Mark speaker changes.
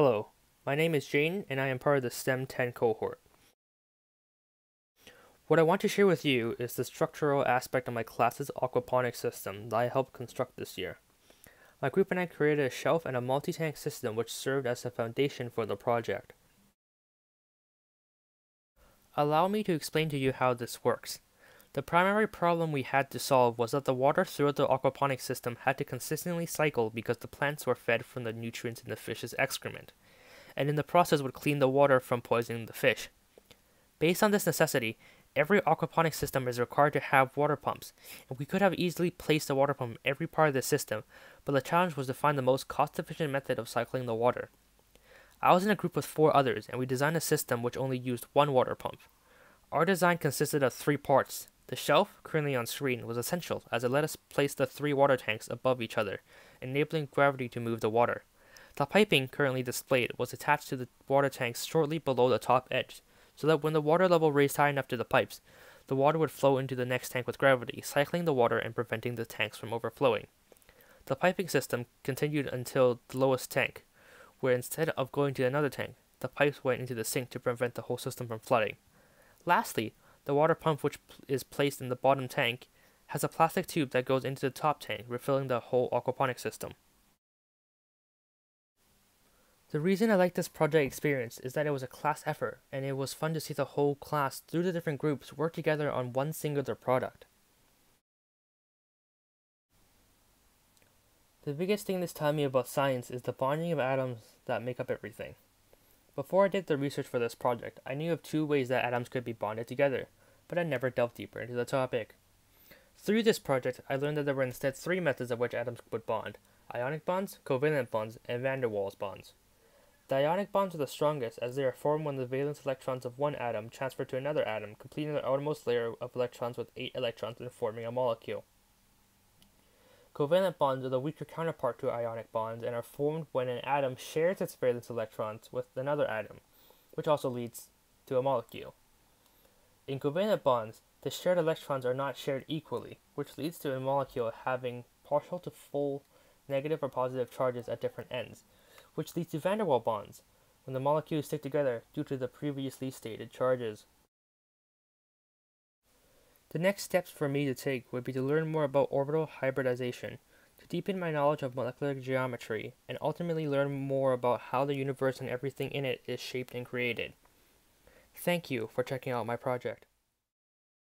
Speaker 1: Hello, my name is Jaden and I am part of the STEM 10 cohort. What I want to share with you is the structural aspect of my class's aquaponics system that I helped construct this year. My group and I created a shelf and a multi-tank system which served as the foundation for the project. Allow me to explain to you how this works. The primary problem we had to solve was that the water throughout the aquaponics system had to consistently cycle because the plants were fed from the nutrients in the fish's excrement, and in the process would clean the water from poisoning the fish. Based on this necessity, every aquaponics system is required to have water pumps, and we could have easily placed a water pump in every part of the system, but the challenge was to find the most cost-efficient method of cycling the water. I was in a group with 4 others, and we designed a system which only used one water pump. Our design consisted of 3 parts. The shelf, currently on screen, was essential as it let us place the 3 water tanks above each other, enabling gravity to move the water. The piping, currently displayed, was attached to the water tanks shortly below the top edge, so that when the water level raised high enough to the pipes, the water would flow into the next tank with gravity, cycling the water and preventing the tanks from overflowing. The piping system continued until the lowest tank, where instead of going to another tank, the pipes went into the sink to prevent the whole system from flooding. Lastly, the water pump, which is placed in the bottom tank, has a plastic tube that goes into the top tank, refilling the whole aquaponics system. The reason I like this project experience is that it was a class effort, and it was fun to see the whole class through the different groups work together on one singular product. The biggest thing this taught me about science is the bonding of atoms that make up everything. Before I did the research for this project, I knew of 2 ways that atoms could be bonded together, but I never delved deeper into the topic. Through this project, I learned that there were instead 3 methods of which atoms would bond: ionic bonds, covalent bonds, and van der Waals bonds. The ionic bonds are the strongest as they are formed when the valence electrons of one atom transfer to another atom, completing the outermost layer of electrons with 8 electrons and forming a molecule. Covalent bonds are the weaker counterpart to ionic bonds and are formed when an atom shares its valence electrons with another atom, which also leads to a molecule. In covalent bonds, the shared electrons are not shared equally, which leads to a molecule having partial to full negative or positive charges at different ends, which leads to van der Waals bonds, when the molecules stick together due to the previously stated charges. The next steps for me to take would be to learn more about orbital hybridization, to deepen my knowledge of molecular geometry, and ultimately learn more about how the universe and everything in it is shaped and created. Thank you for checking out my project.